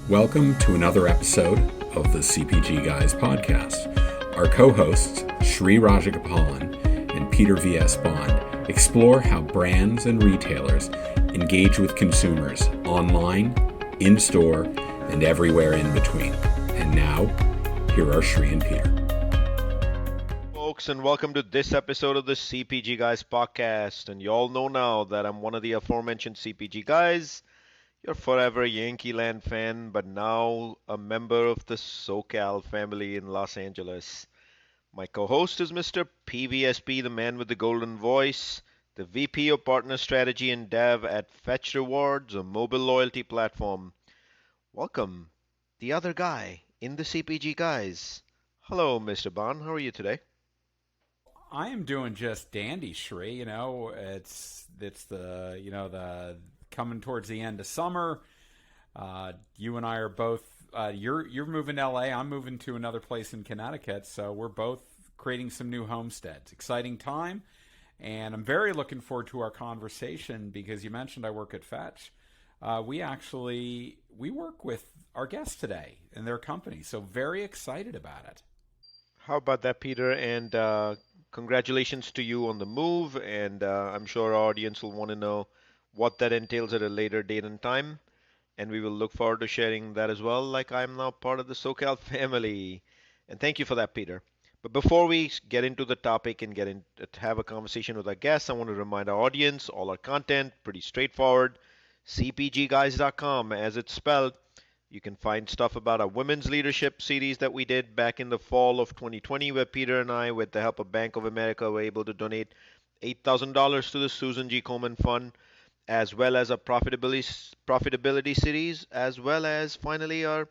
Welcome to another episode of the CPG Guys podcast. Our co-hosts, Sri Rajagopalan and Peter V.S. Bond, explore how brands and retailers engage with consumers online, in-store, and everywhere in between. And now, here are Sri and Peter. Folks, and welcome to this episode of the CPG Guys podcast. And you all know now that I'm one of the aforementioned CPG guys. You're forever a Yankee Land fan, but now a member of the SoCal family in Los Angeles. My co-host is Mr. PVSB, the man with the golden voice, the VP of Partner Strategy and Dev at Fetch Rewards, a mobile loyalty platform. Welcome, the other guy in the CPG Guys. Hello, Mr. Bond. How are you today? I am doing just dandy, Shri. You know, it's the the coming towards the end of summer. You and I are both. You're moving to LA. I'm moving to another place in Connecticut. So we're both creating some new homesteads. Exciting time, and I'm very looking forward to our conversation because you mentioned I work at Fetch. We work with our guests today and their company. So very excited about it. How about that, Peter? And congratulations to you on the move. And I'm sure our audience will want to know what that entails at a later date and time. And we will look forward to sharing that as well, like I'm now part of the SoCal family. And thank you for that, Peter. But before we get into the topic and have a conversation with our guests, I want to remind our audience, all our content, pretty straightforward. CPGGuys.com, as it's spelled. You can find stuff about our women's leadership series that we did back in the fall of 2020, where Peter and I, with the help of Bank of America, were able to donate $8,000 to the Susan G. Komen Fund, as well as a profitability series, as well as finally our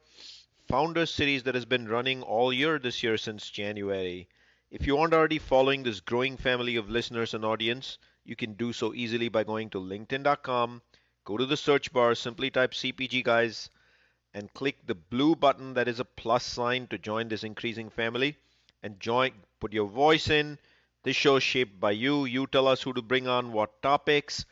Founders series that has been running all year this year since January. If you aren't already following this growing family of listeners and audience, you can do so easily by going to LinkedIn.com, go to the search bar, simply type CPG Guys, and click the blue button that is a plus sign to join this increasing family. And put your voice in. This show is shaped by you. You tell us who to bring on, what topics,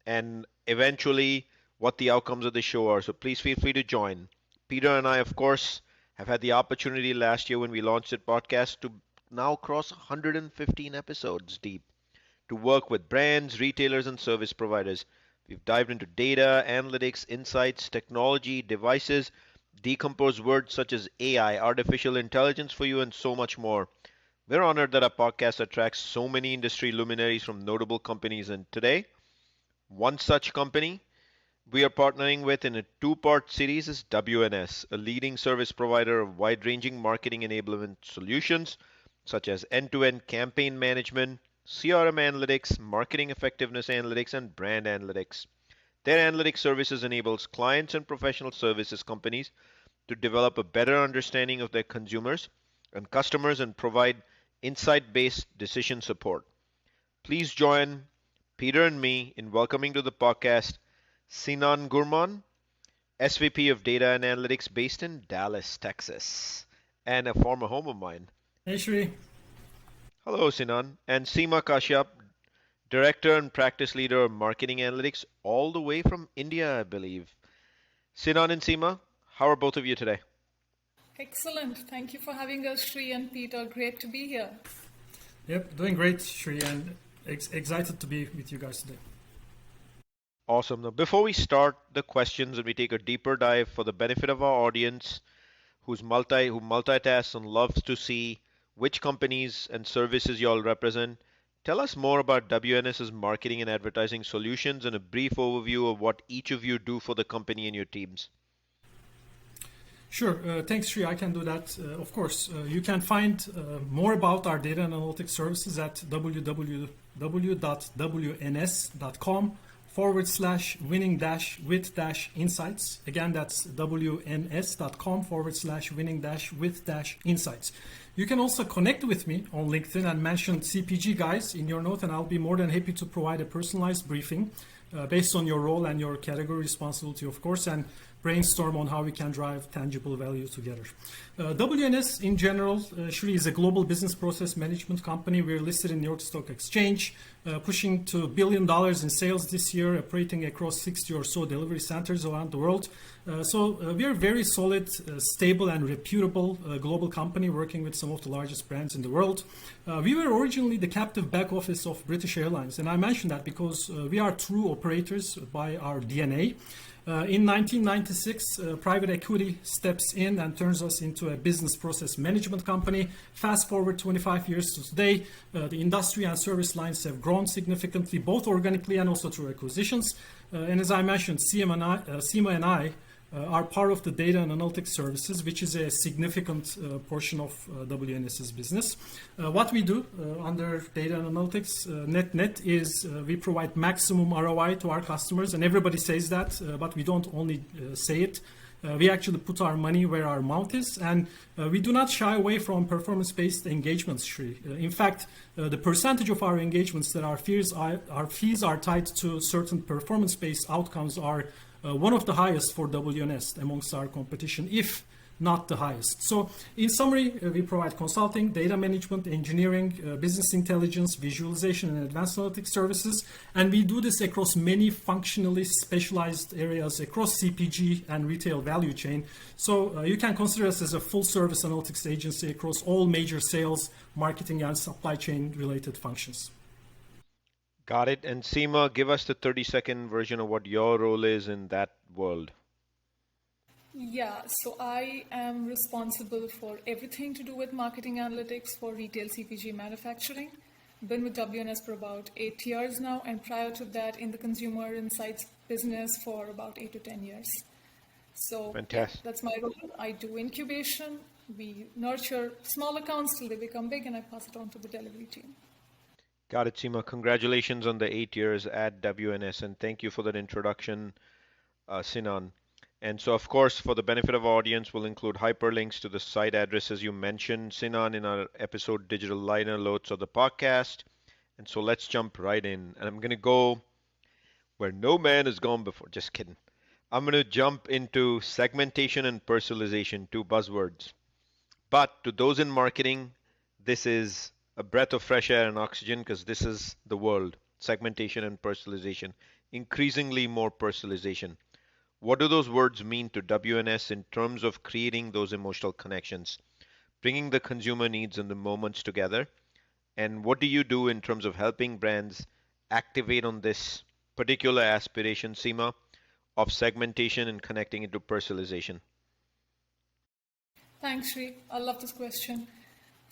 and eventually what the outcomes of the show are. So please feel free to join. Peter and I, of course, have had the opportunity last year when we launched the podcast to now cross 115 episodes deep, to work with brands, retailers, and service providers. We've dived into data, analytics, insights, technology, devices, decomposed words such as AI, artificial intelligence for you, and so much more. We're honored that our podcast attracts so many industry luminaries from notable companies, and today, one such company we are partnering with in a two-part series is WNS, a leading service provider of wide-ranging marketing enablement solutions such as end-to-end campaign management, CRM analytics, marketing effectiveness analytics, and brand analytics. Their analytics services enables clients and professional services companies to develop a better understanding of their consumers and customers and provide insight-based decision support. Please join Peter and me in welcoming to the podcast Sinan Gurman, SVP of Data and Analytics based in Dallas, Texas, and a former home of mine. Hey, Shri. Hello, Sinan. And Seema Kashyap, Director and Practice Leader of Marketing Analytics, all the way from India, I believe. Sinan and Seema, how are both of you today? Excellent. Thank you for having us, Shri and Peter. Great to be here. Yep, doing great, Shri, and excited to be with you guys today. Awesome. Now, before we start the questions and we take a deeper dive for the benefit of our audience who multitasks and loves to see which companies and services you all represent, tell us more about WNS's marketing and advertising solutions and a brief overview of what each of you do for the company and your teams. Sure. Thanks, Shri. I can do that. Of course, you can find more about our data and analytics services at www.wns.com/winning-with-insights. Again, that's wns.com/winning-with-insights. You can also connect with me on LinkedIn and mention CPG Guys in your note, and I'll be more than happy to provide a personalized briefing based on your role and your category responsibility, of course, and brainstorm on how we can drive tangible value together. WNS in general, Shri, is a global business process management company. We're listed in New York Stock Exchange, pushing to $1 billion in sales this year, operating across 60 or so delivery centers around the world. We are a very solid, stable, and reputable global company working with some of the largest brands in the world. We were originally the captive back office of British Airlines, and I mention that because we are true operators by our DNA. In 1996, private equity steps in and turns us into a business process management company. Fast forward 25 years to today, the industry and service lines have grown significantly, both organically and also through acquisitions. And as I mentioned, Seema and I are part of the data and analytics services, which is a significant portion of WNS's business. What we do under data and analytics, net is we provide maximum ROI to our customers, and everybody says that, but we don't only say it. We actually put our money where our mouth is, and we do not shy away from performance-based engagements, Shri. In fact, the percentage of our engagements that our fees are tied to certain performance-based outcomes are one of the highest for WNS amongst our competition, if not the highest. So in summary, we provide consulting, data management, engineering, business intelligence, visualization, and advanced analytics services. And we do this across many functionally specialized areas across CPG and retail value chain. So you can consider us as a full service analytics agency across all major sales, marketing, and supply chain related functions. Got it. And Seema, give us the 30-second version of what your role is in that world. Yeah, so I am responsible for everything to do with marketing analytics for retail CPG manufacturing. Been with WNS for about 8 years now, and prior to that in the consumer insights business for about 8 to 10 years. So Fantastic. that's my role. I do incubation. We nurture small accounts till they become big, and I pass it on to the delivery team. Got it, Seema. Congratulations on the 8 years at WNS, and thank you for that introduction, Sinan. And so, of course, for the benefit of our audience, we'll include hyperlinks to the site addresses you mentioned, Sinan, in our episode digital liner notes of the podcast. And so let's jump right in. And I'm going to go where no man has gone before. Just kidding. I'm going to jump into segmentation and personalization, two buzzwords. But to those in marketing, this is a breath of fresh air and oxygen, because this is the world, segmentation and personalization, increasingly more personalization. What do those words mean to WNS in terms of creating those emotional connections, bringing the consumer needs and the moments together? And what do you do in terms of helping brands activate on this particular aspiration, Seema, of segmentation and connecting it to personalization? Thanks, Shri. I love this question.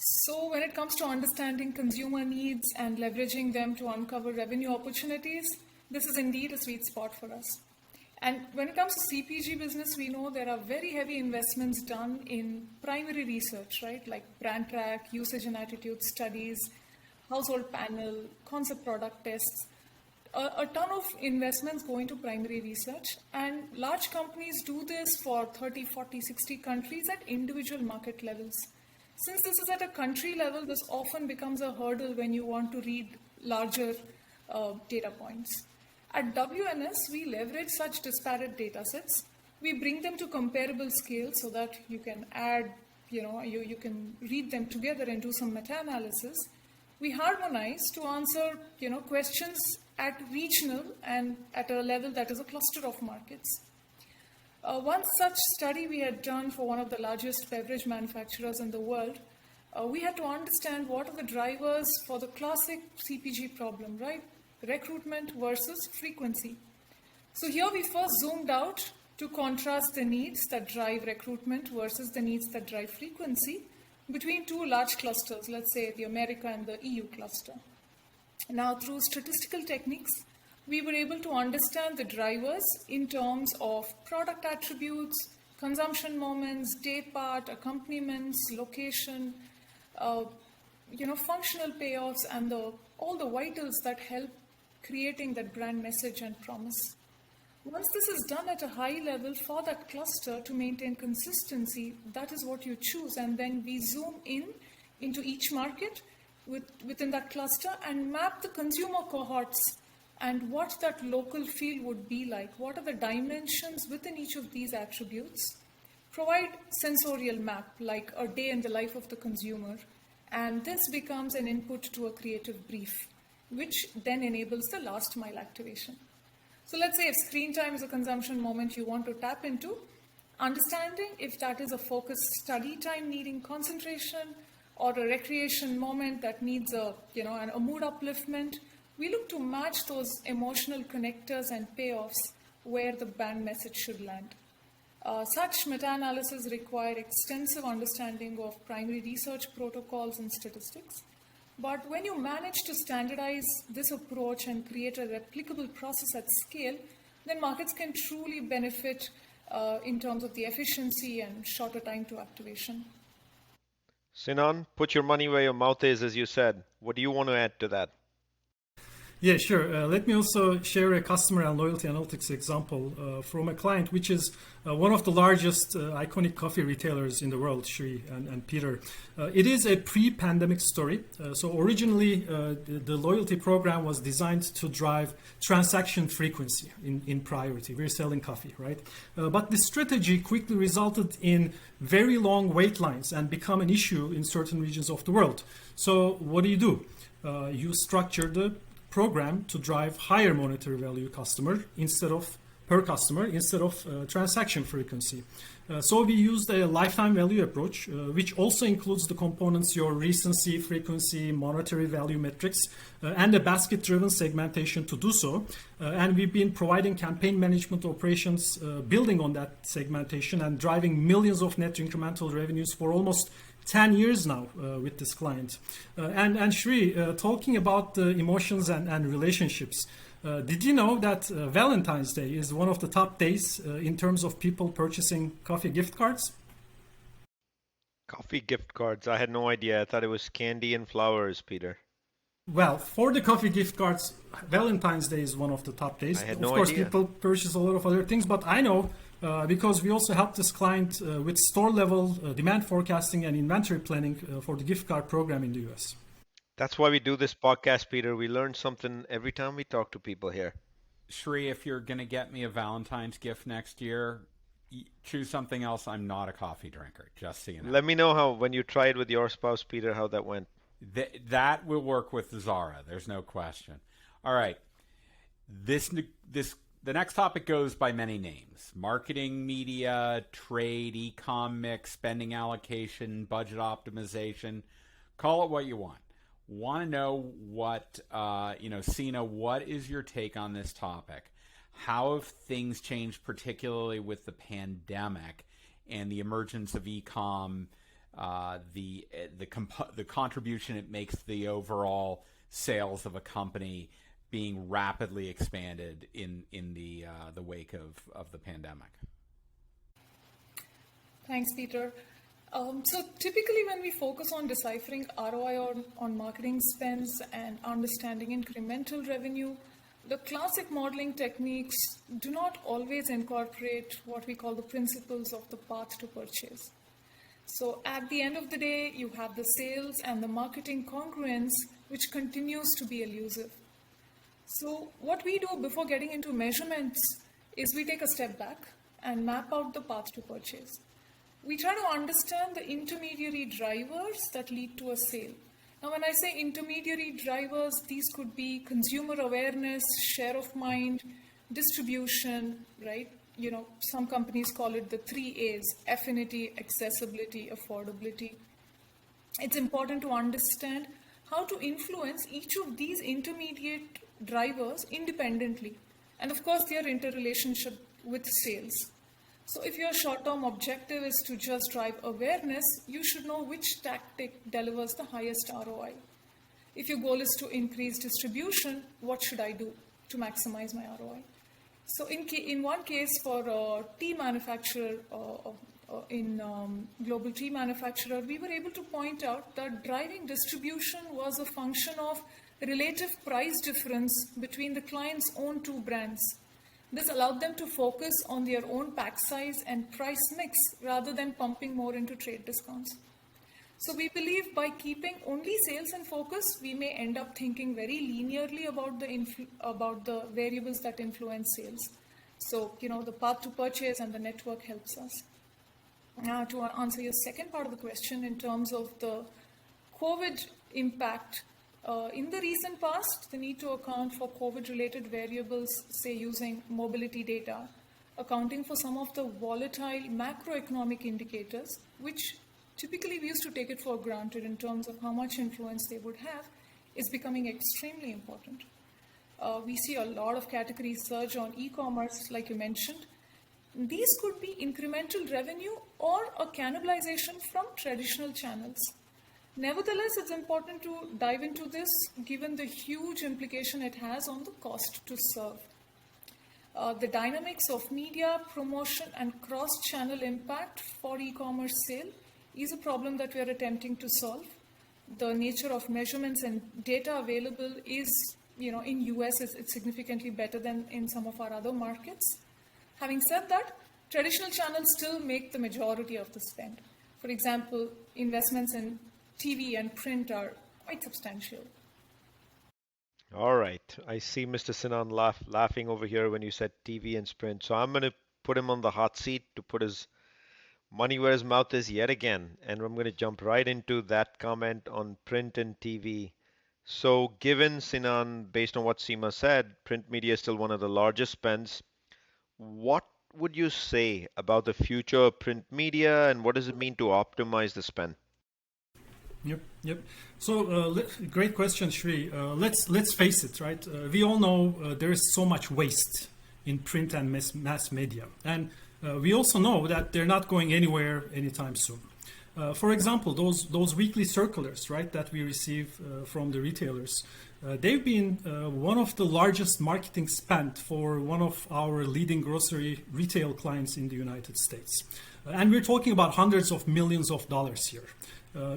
So when it comes to understanding consumer needs and leveraging them to uncover revenue opportunities, this is indeed a sweet spot for us. And when it comes to CPG business, we know there are very heavy investments done in primary research, right? Like brand track, usage and attitude studies, household panel, concept product tests. A ton of investments go into primary research, and large companies do this for 30, 40, 60 countries at individual market levels. Since this is at a country level, this often becomes a hurdle when you want to read larger data points. At WNS, we leverage such disparate data sets. We bring them to comparable scale so that you can add, you can read them together and do some meta-analysis. We harmonize to answer, questions at regional and at a level that is a cluster of markets. One such study we had done for one of the largest beverage manufacturers in the world, we had to understand what are the drivers for the classic CPG problem, right? Recruitment versus frequency. So here we first zoomed out to contrast the needs that drive recruitment versus the needs that drive frequency between two large clusters, let's say the America and the EU cluster. Now, through statistical techniques, we were able to understand the drivers in terms of product attributes, consumption moments, day part, accompaniments, location, functional payoffs, and all the vitals that help creating that brand message and promise. Once this is done at a high level for that cluster to maintain consistency, that is what you choose. And then we zoom into each market within that cluster and map the consumer cohorts and what that local feel would be like. What are the dimensions within each of these attributes? Provide sensorial map, like a day in the life of the consumer. And this becomes an input to a creative brief, which then enables the last mile activation. So let's say if screen time is a consumption moment you want to tap into, understanding if that is a focused study time needing concentration or a recreation moment that needs a mood upliftment, we look to match those emotional connectors and payoffs where the brand message should land. Such meta-analysis require extensive understanding of primary research protocols and statistics. But when you manage to standardize this approach and create a replicable process at scale, then markets can truly benefit in terms of the efficiency and shorter time to activation. Sinan, put your money where your mouth is, as you said. What do you want to add to that? Yeah, sure. Let me also share a customer and loyalty analytics example from a client, which is one of the largest iconic coffee retailers in the world, Shri and Peter. It is a pre-pandemic story. So originally, the loyalty program was designed to drive transaction frequency in priority. We're selling coffee, right? But the strategy quickly resulted in very long wait lines and become an issue in certain regions of the world. So what do? You structure the program to drive higher monetary value per customer instead of transaction frequency. So we used a lifetime value approach, which also includes the components your recency, frequency, monetary value metrics, and a basket-driven segmentation to do so. And we've been providing campaign management operations building on that segmentation and driving millions of net incremental revenues for almost 10 years now with this client. And Shri, talking about the emotions and relationships, did you know that Valentine's Day is one of the top days in terms of people purchasing coffee gift cards? Coffee gift cards. I had no idea. I thought it was candy and flowers, Peter. Well, for the coffee gift cards, Valentine's Day is one of the top days. I had of no course, idea. people purchase a lot of other things, but I know because we also helped this client with store level demand forecasting and inventory planning for the gift card program in the US. That's why we do this podcast, Peter. We learn something every time we talk to people here. Shri, if you're going to get me a Valentine's gift next year, choose something else. I'm not a coffee drinker, just so you know. Let me know how, when you try it with your spouse, Peter, how that went. That will work with Zara. There's no question. All right. The next topic goes by many names: marketing, media, trade, eCom mix, spending allocation, budget optimization. Call it what you want. Want to know what, Seema, what is your take on this topic? How have things changed, particularly with the pandemic and the emergence of eCom, the contribution it makes to the overall sales of a company being rapidly expanded in the wake of the pandemic? Thanks, Peter. So typically when we focus on deciphering ROI on marketing spends and understanding incremental revenue, the classic modeling techniques do not always incorporate what we call the principles of the path to purchase. So at the end of the day, you have the sales and the marketing congruence, which continues to be elusive. So what we do before getting into measurements is we take a step back and map out the path to purchase. We try to understand the intermediary drivers that lead to a sale. Now, when I say intermediary drivers, these could be consumer awareness, share of mind, distribution, right? Some companies call it the 3 A's: affinity, accessibility, affordability. It's important to understand how to influence each of these intermediate drivers independently. And of course, their interrelationship with sales. So if your short-term objective is to just drive awareness, you should know which tactic delivers the highest ROI. If your goal is to increase distribution, what should I do to maximize my ROI? So in one case for a tea manufacturer, global tea manufacturer, we were able to point out that driving distribution was a function of relative price difference between the client's own 2 brands. This allowed them to focus on their own pack size and price mix rather than pumping more into trade discounts. So we believe by keeping only sales in focus, we may end up thinking very linearly about the variables that influence sales. So, the path to purchase and the network helps us. Now, to answer your second part of the question in terms of the COVID impact In the recent past, the need to account for COVID-related variables, say using mobility data, accounting for some of the volatile macroeconomic indicators, which typically we used to take it for granted in terms of how much influence they would have, is becoming extremely important. We see a lot of categories surge on e-commerce, like you mentioned. These could be incremental revenue or a cannibalization from traditional channels. Nevertheless, it's important to dive into this given the huge implication it has on the cost to serve. The dynamics of media, promotion, and cross-channel impact for e-commerce sale is a problem that we are attempting to solve. The nature of measurements and data available is, in US, it's significantly better than in some of our other markets. Having said that, traditional channels still make the majority of the spend. For example, investments in TV and print are quite substantial. All right. I see Mr. Sinan laughing over here when you said TV and Sprint. So I'm going to put him on the hot seat to put his money where his mouth is yet again. And I'm going to jump right into that comment on print and TV. So given, Sinan, based on what Seema said, print media is still one of the largest spends. What would you say about the future of print media and what does it mean to optimize the spend? Yep. So, great question, Shri. Let's face it, right? We all know there is so much waste in print and mass media, and we also know that they're not going anywhere anytime soon. For example, those weekly circulars, right, that we receive from the retailers, they've been one of the largest marketing spend for one of our leading grocery retail clients in the United States, and we're talking about hundreds of millions of dollars here.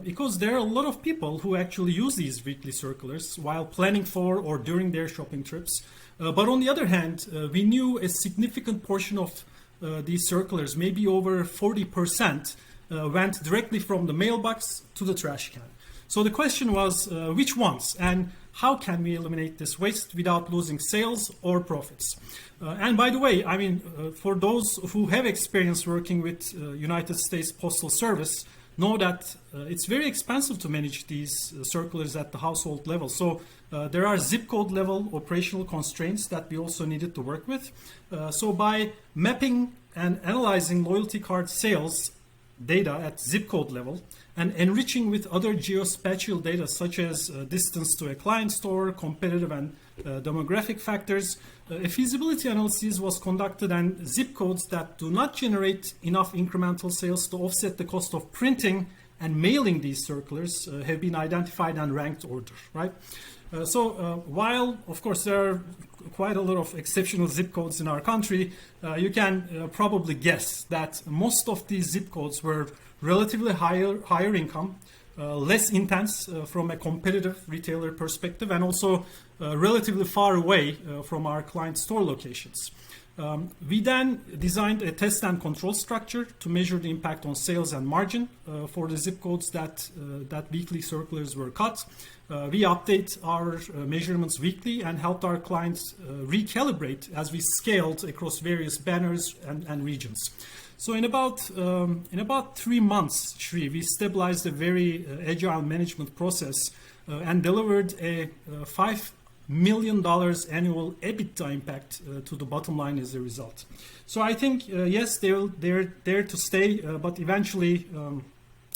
Because there are a lot of people who actually use these weekly circulars while planning for or during their shopping trips. But on the other hand, we knew a significant portion of these circulars, maybe over 40%, went directly from the mailbox to the trash can. So the question was, which ones and how can we eliminate this waste without losing sales or profits? And by the way, I mean, for those who have experience working with United States Postal Service, know that it's very expensive to manage these circulars at the household level. So there are zip code level operational constraints that we also needed to work with. So by mapping and analyzing loyalty card sales data at zip code level and enriching with other geospatial data such as distance to a client store, competitive and demographic factors, a feasibility analysis was conducted and zip codes that do not generate enough incremental sales to offset the cost of printing and mailing these circulars have been identified and ranked order, right? So while, of course, there are quite a lot of exceptional zip codes in our country, you can probably guess that most of these zip codes were relatively higher income, less intense from a competitive retailer perspective, and also relatively far away from our client store locations. We then designed a test and control structure to measure the impact on sales and margin for the zip codes that weekly circulars were cut. We update our measurements weekly and helped our clients recalibrate as we scaled across various banners and regions. So in about 3 months, Shri, we stabilized a very agile management process and delivered a $5 million annual EBITDA impact to the bottom line as a result. So I think yes, they're there to stay, but eventually,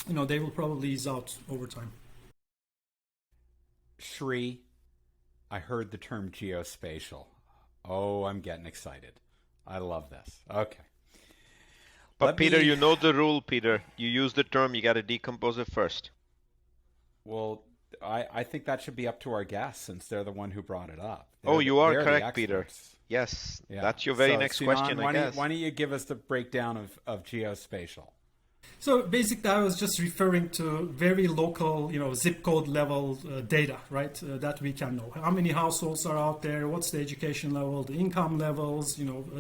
they will probably ease out over time. Shri, I heard the term geospatial. Oh, I'm getting excited. I love this. Okay. But Peter, you know the rule, Peter. You use the term, you got to decompose it first. Well, I think that should be up to our guests since they're the one who brought it up. You are correct, Peter. Yes, yeah. That's your very next Sinan, question, I guess. Why don't you give us the breakdown of geospatial? So basically, I was just referring to very local, zip code level data, right? That we can know. How many households are out there? What's the education level, the income levels,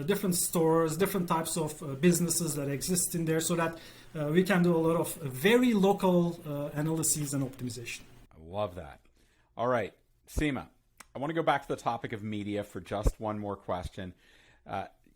different stores, different types of businesses that exist in there so that we can do a lot of very local analyses and optimization. I love that. All right, Seema, I want to go back to the topic of media for just one more question.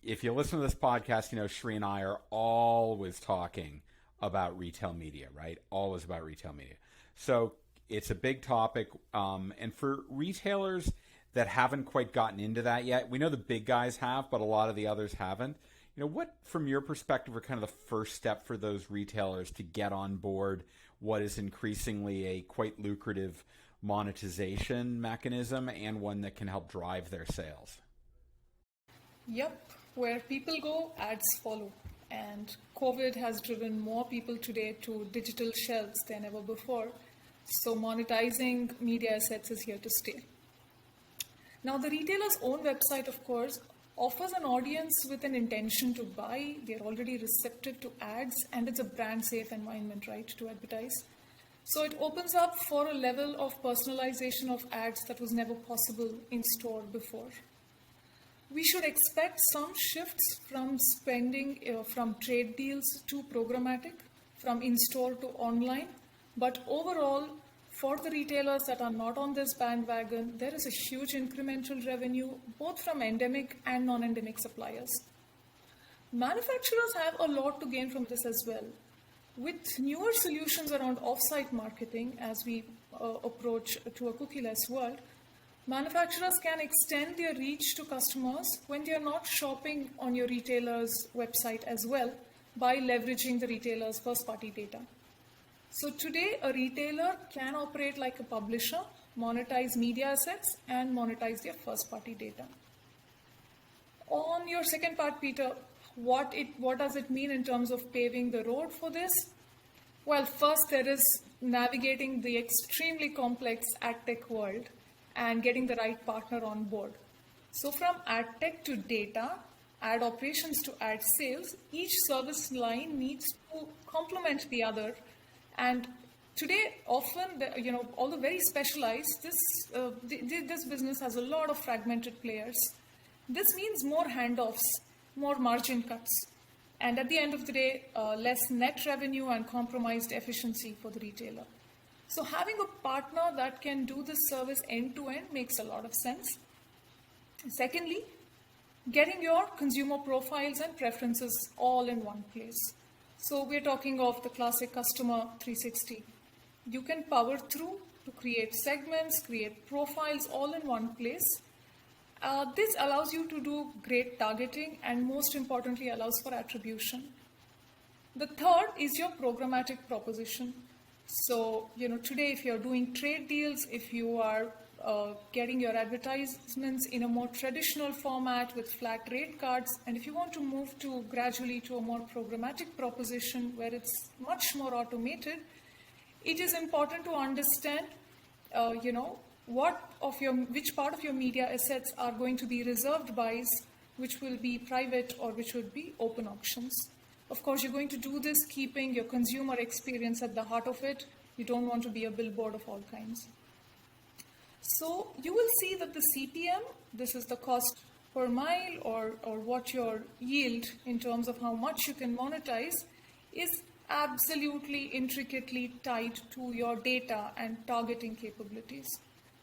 If you listen to this podcast, Shri and I are always talking about retail media, right? Always about retail media. So it's a big topic. And for retailers that haven't quite gotten into that yet, we know the big guys have, but a lot of the others haven't. What, from your perspective, are kind of the first step for those retailers to get on board what is increasingly a quite lucrative monetization mechanism and one that can help drive their sales? Yep, where people go, ads follow. And COVID has driven more people today to digital shelves than ever before. So monetizing media assets is here to stay. Now, the retailer's own website, of course, offers an audience with an intention to buy. They're already receptive to ads, and it's a brand-safe environment, right, to advertise. So it opens up for a level of personalization of ads that was never possible in store before. We should expect some shifts from spending from trade deals to programmatic, from in-store to online. But overall, for the retailers that are not on this bandwagon, there is a huge incremental revenue, both from endemic and non-endemic suppliers. Manufacturers have a lot to gain from this as well. With newer solutions around off-site marketing, as we approach to a cookieless world, manufacturers can extend their reach to customers when they are not shopping on your retailer's website as well by leveraging the retailer's first-party data. So today, a retailer can operate like a publisher, monetize media assets, and monetize their first-party data. On your second part, Peter, what does it mean in terms of paving the road for this? Well, first, there is navigating the extremely complex ad tech world and getting the right partner on board. So from ad tech to data, ad operations to ad sales, each service line needs to complement the other. And today, often, although very specialized, this business has a lot of fragmented players. This means more handoffs, more margin cuts, and at the end of the day, less net revenue and compromised efficiency for the retailer. So having a partner that can do this service end-to-end makes a lot of sense. Secondly, getting your consumer profiles and preferences all in one place. So we're talking of the classic customer 360. You can power through to create segments, create profiles all in one place. This allows you to do great targeting and most importantly allows for attribution. The third is your programmatic proposition. So, today if you're doing trade deals, if you are getting your advertisements in a more traditional format with flat rate cards, and if you want to move gradually to a more programmatic proposition where it's much more automated, it is important to understand, which part of your media assets are going to be reserved buys, which will be private or which would be open auctions. Of course, you're going to do this keeping your consumer experience at the heart of it. You don't want to be a billboard of all kinds. So you will see that the CPM, this is the cost per mile or what your yield in terms of how much you can monetize, is absolutely intricately tied to your data and targeting capabilities.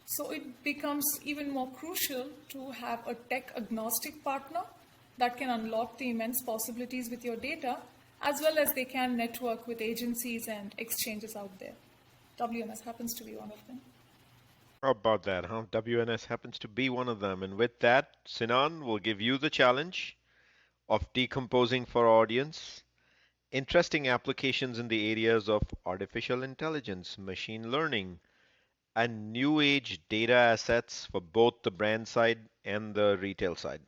So it becomes even more crucial to have a tech agnostic partner that can unlock the immense possibilities with your data, as well as they can network with agencies and exchanges out there. WNS happens to be one of them. How about that, huh? WNS happens to be one of them. And with that, Sinan will give you the challenge of decomposing for our audience interesting applications in the areas of artificial intelligence, machine learning, and new age data assets for both the brand side and the retail side.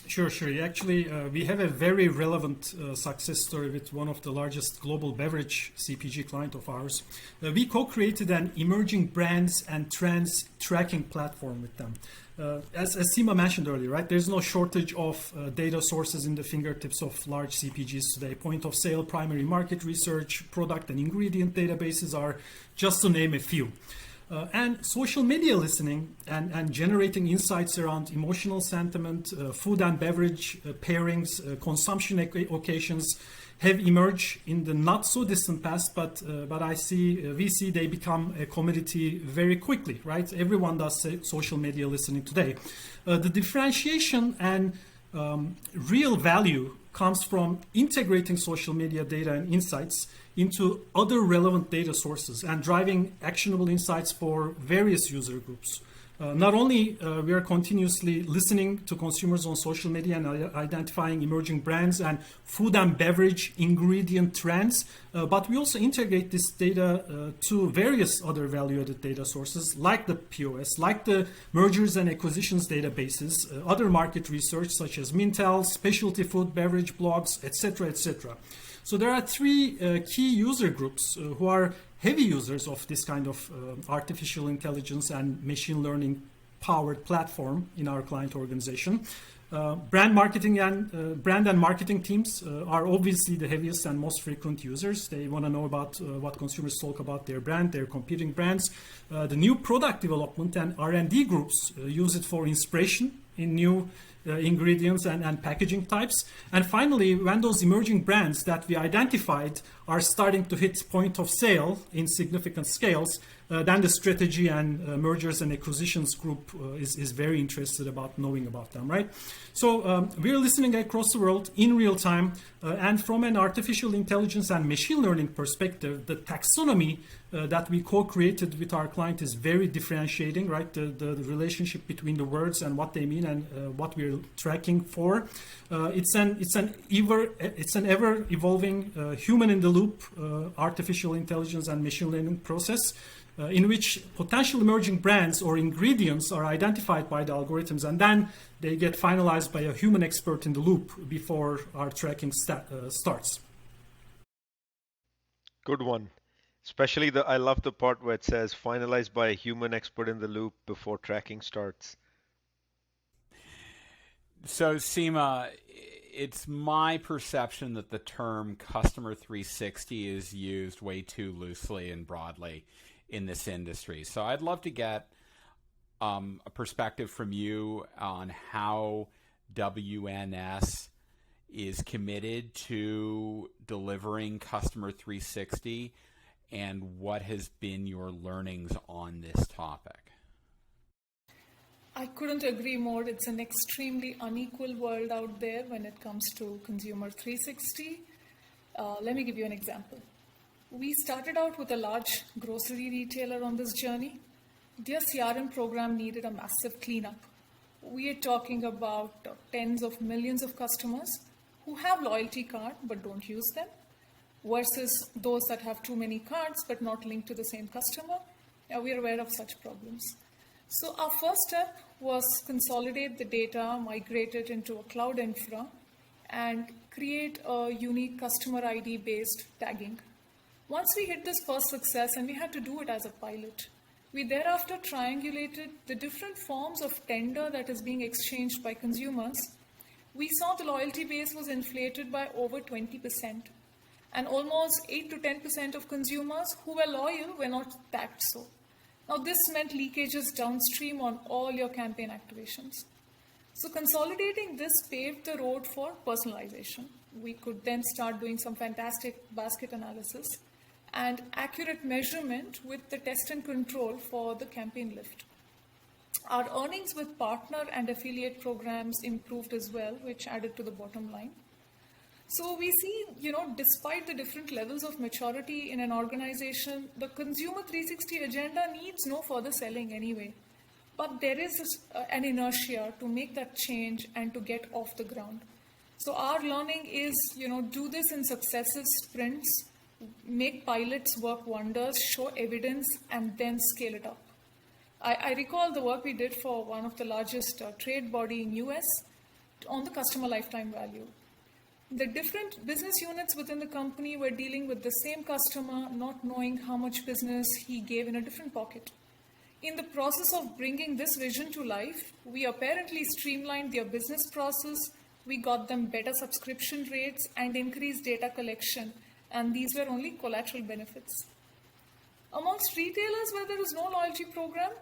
Sure. Actually, we have a very relevant success story with one of the largest global beverage CPG client of ours. We co-created an emerging brands and trends tracking platform with them. As Seema mentioned earlier, right? There's no shortage of data sources in the fingertips of large CPGs today. Point of sale, primary market research, product and ingredient databases are just to name a few. And social media listening and generating insights around emotional sentiment, food and beverage pairings, consumption occasions have emerged in the not so distant past, but we see they become a commodity very quickly, right? Everyone does social media listening today. The differentiation and real value comes from integrating social media data and insights into other relevant data sources and driving actionable insights for various user groups. Not only we are continuously listening to consumers on social media and identifying emerging brands and food and beverage ingredient trends, but we also integrate this data to various other value-added data sources like the POS, like the mergers and acquisitions databases, other market research such as Mintel, specialty food, beverage blogs, etc., etc. So there are three key user groups who are heavy users of this kind of artificial intelligence and machine learning powered platform in our client organization. Brand marketing and brand and marketing teams are obviously the heaviest and most frequent users. They want to know about what consumers talk about their brand, their competing brands. The new product development and R&D groups use it for inspiration in new ingredients and packaging types. And finally, when those emerging brands that we identified are starting to hit point of sale in significant scales, then the strategy and mergers and acquisitions group is very interested about knowing about them, right? So we're listening across the world in real time, and from an artificial intelligence and machine learning perspective, the taxonomy that we co-created with our client is very differentiating, right? The relationship between the words and what they mean and what we're tracking for. It's an ever evolving human in the loop artificial intelligence and machine learning process in which potential emerging brands or ingredients are identified by the algorithms and then they get finalized by a human expert in the loop before our tracking starts. Good one. Especially I love the part where it says finalized by a human expert in the loop before tracking starts. So Seema, it's my perception that the term customer 360 is used way too loosely and broadly in this industry. So I'd love to get a perspective from you on how WNS is committed to delivering customer 360 and what has been your learnings on this topic. I couldn't agree more. It's an extremely unequal world out there when it comes to consumer 360. Let me give you an example. We started out with a large grocery retailer on this journey. Their CRM program needed a massive cleanup. We are talking about tens of millions of customers who have loyalty card but don't use them, versus those that have too many cards but not linked to the same customer. We are aware of such problems. So our first step was consolidate the data, migrate it into a cloud infra, and create a unique customer ID based tagging. Once we hit this first success, and we had to do it as a pilot, we thereafter triangulated the different forms of tender that is being exchanged by consumers. We saw the loyalty base was inflated by over 20%, and almost 8 to 10% of consumers who were loyal were not tagged so. Now this meant leakages downstream on all your campaign activations. So consolidating this paved the road for personalization. We could then start doing some fantastic basket analysis and accurate measurement with the test and control for the campaign lift. Our earnings with partner and affiliate programs improved as well, which added to the bottom line. So we see, despite the different levels of maturity in an organization, the consumer 360 agenda needs no further selling anyway. But there is an inertia to make that change and to get off the ground. So our learning is, do this in successive sprints, make pilots work wonders, show evidence, and then scale it up. I recall the work we did for one of the largest trade body in US on the customer lifetime value. The different business units within the company were dealing with the same customer, not knowing how much business he gave in a different pocket. In the process of bringing this vision to life, we apparently streamlined their business process, we got them better subscription rates and increased data collection, and these were only collateral benefits. Amongst retailers where there is no loyalty program,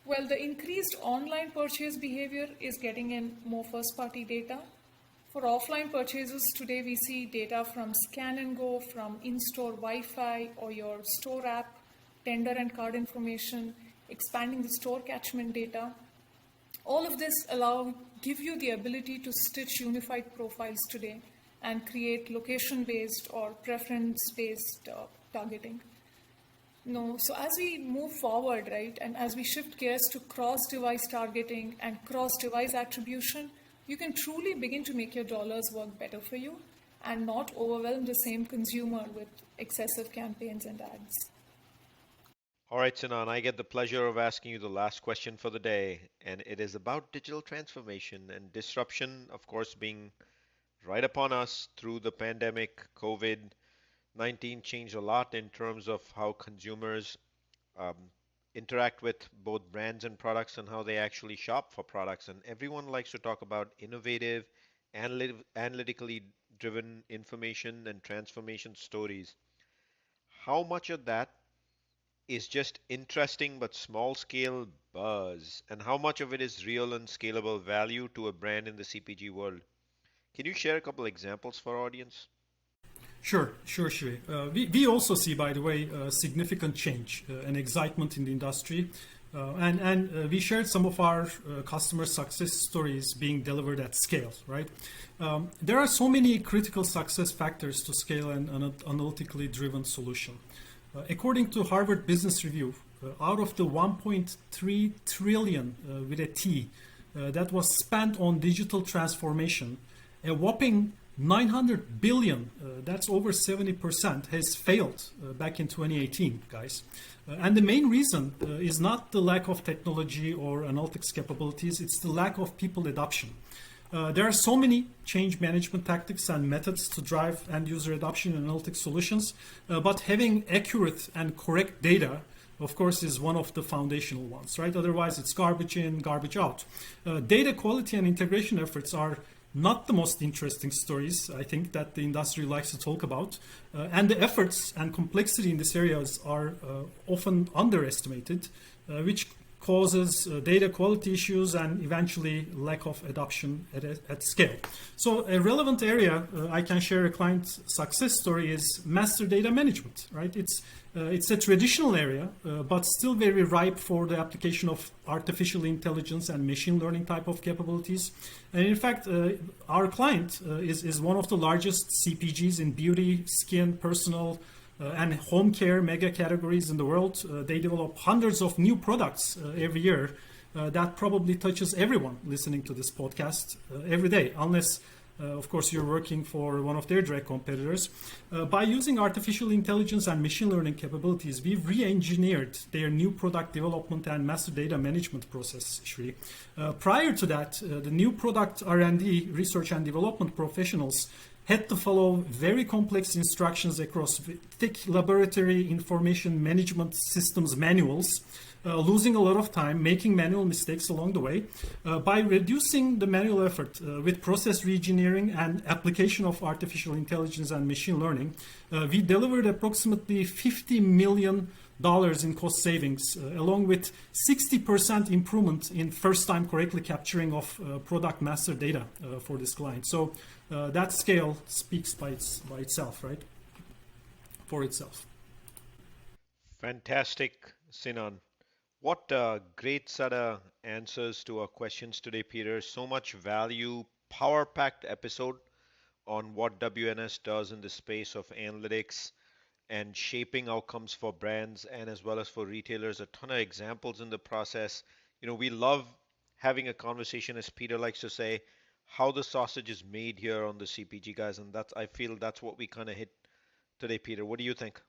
well, the increased online purchase behavior is getting in more first-party data. For offline purchases, today we see data from Scan and Go, from in-store Wi-Fi or your store app, tender and card information, expanding the store catchment data. All of this give you the ability to stitch unified profiles today and create location-based or preference-based targeting. No, so as we move forward, right, and as we shift gears to cross-device targeting and cross-device attribution, you can truly begin to make your dollars work better for you and not overwhelm the same consumer with excessive campaigns and ads. All right, Sinan, I get the pleasure of asking you the last question for the day, and it is about digital transformation and disruption, of course, being right upon us through the pandemic. COVID-19 changed a lot in terms of how consumers um, interact with both brands and products and how they actually shop for products. And everyone likes to talk about innovative, analytically driven information and transformation stories. How much of that is just interesting but small scale buzz, and how much of it is real and scalable value to a brand in the CPG world? Can you share a couple examples for our audience? Sure, Shri. We also see, by the way, significant change and excitement in the industry. And we shared some of our customer success stories being delivered at scale, right? There are so many critical success factors to scale an analytically driven solution. According to Harvard Business Review, out of the 1.3 trillion with a T that was spent on digital transformation, a whopping 900 billion, that's over 70%, has failed back in 2018, guys. And the main reason is not the lack of technology or analytics capabilities, it's the lack of people adoption. There are so many change management tactics and methods to drive end user adoption in analytics solutions, but having accurate and correct data, of course, is one of the foundational ones, right? Otherwise, it's garbage in, garbage out. Data quality and integration efforts are not the most interesting stories, I think, that the industry likes to talk about. And the efforts and complexity in these areas are often underestimated, which causes data quality issues and eventually lack of adoption at scale. So a relevant area I can share a client success story is master data management, right? It's a traditional area, but still very ripe for the application of artificial intelligence and machine learning type of capabilities. And in fact, our client is one of the largest CPGs in beauty, skin, personal, and home care mega categories in the world. They develop hundreds of new products every year. That probably touches everyone listening to this podcast every day, unless of course, you're working for one of their direct competitors. By using artificial intelligence and machine learning capabilities, we've re-engineered their new product development and master data management process, Shri. Prior to that, the new product R&D, research and development professionals had to follow very complex instructions across thick laboratory information management systems manuals, losing a lot of time, making manual mistakes along the way. By reducing the manual effort with process reengineering and application of artificial intelligence and machine learning, we delivered approximately $50 million in cost savings, along with 60% improvement in first-time correctly capturing of product master data for this client. So that scale speaks by itself, right? For itself. Fantastic, Sinan. What a great set of answers to our questions today, Peter. So much value, power-packed episode on what WNS does in the space of analytics and shaping outcomes for brands and as well as for retailers. A ton of examples in the process. You know, we love having a conversation, as Peter likes to say, how the sausage is made here on the CPG guys, and that's, I feel that's what we kind of hit today, Peter. What do you think?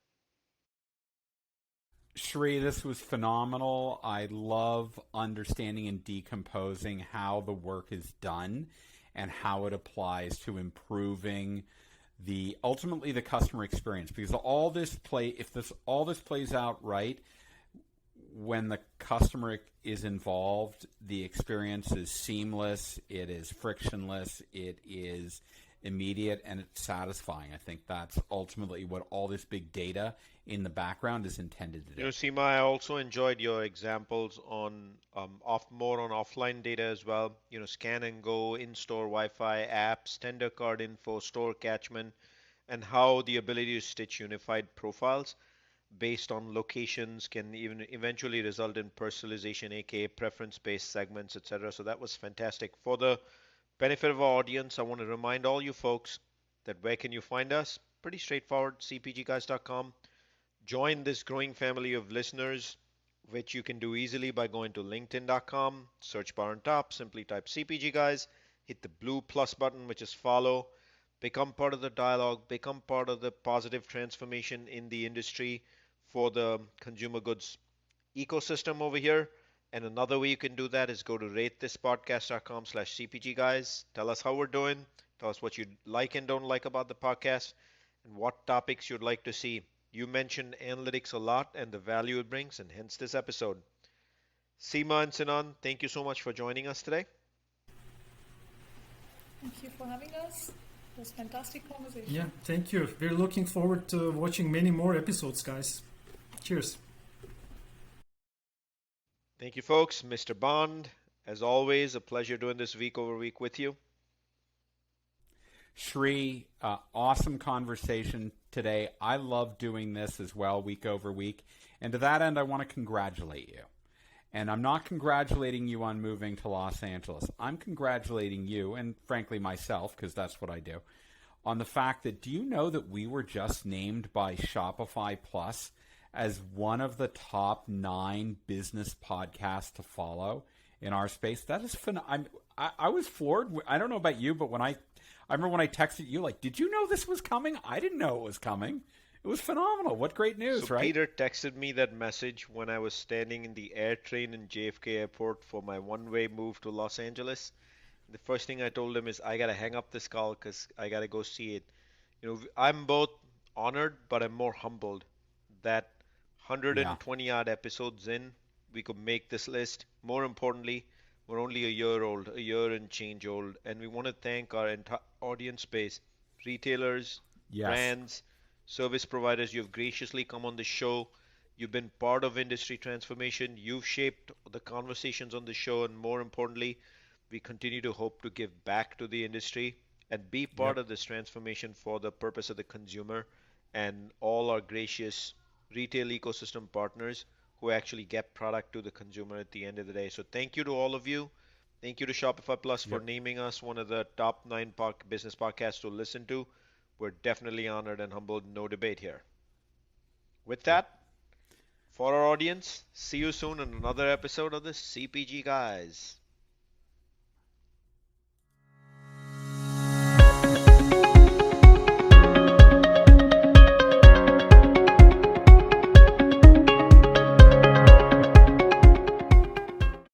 Shri, this was phenomenal. I love understanding and decomposing how the work is done and how it applies to improving ultimately the customer experience. Because all this plays out right, when the customer is involved, the experience is seamless, it is frictionless, it is immediate, and it's satisfying. I think that's ultimately what all this big data in the background is intended to do. You know, Seema, I also enjoyed your examples on more on offline data as well. You know, scan and go, in-store Wi-Fi, apps, tender card info, store catchment, and how the ability to stitch unified profiles based on locations can even eventually result in personalization, aka preference-based segments, etc. So that was fantastic. For the benefit of our audience, I want to remind all you folks that where can you find us? Pretty straightforward, cpgguys.com. Join this growing family of listeners, which you can do easily by going to linkedin.com, search bar on top, simply type CPG Guys, hit the blue plus button, which is follow, become part of the dialogue, become part of the positive transformation in the industry for the consumer goods ecosystem over here. And another way you can do that is go to ratethispodcast.com/CPG Guys. Tell us how we're doing. Tell us what you like and don't like about the podcast and what topics you'd like to see. You mentioned analytics a lot and the value it brings, and hence this episode. Seema and Sinan, thank you so much for joining us today. Thank you for having us. It was a fantastic conversation. Yeah, thank you. We're looking forward to watching many more episodes, guys. Cheers. Thank you, folks. Mr. Bond, as always, a pleasure doing this week over week with you. Shri, awesome conversation today. I love doing this as well, week over week. And to that end, I want to congratulate you. And I'm not congratulating you on moving to Los Angeles. I'm congratulating you, and frankly myself, because that's what I do, on the fact that, do you know that we were just named by Shopify Plus as one of the top 9 business podcasts to follow in our space? That is I was floored. I don't know about you, but I remember when I texted you, like, did you know this was coming? I didn't know it was coming. It was phenomenal. What great news, right? Peter texted me that message when I was standing in the air train in JFK Airport for my one-way move to Los Angeles. The first thing I told him is, I got to hang up this call because I got to go see it. I'm both honored, but I'm more humbled that 120 odd episodes in, we could make this list. More importantly, we're only a year old, a year and change old, and we want to thank our entire audience base, retailers, brands, service providers. You've graciously come on the show. You've been part of industry transformation. You've shaped the conversations on the show, and more importantly, we continue to hope to give back to the industry and be part of this transformation for the purpose of the consumer and all our gracious retail ecosystem partners who actually get product to the consumer at the end of the day. So thank you to all of you. Thank you to Shopify Plus for naming us one of the top 9 business podcasts to listen to. We're definitely honored and humbled. No debate here. With that, for our audience, see you soon in another episode of the CPG Guys.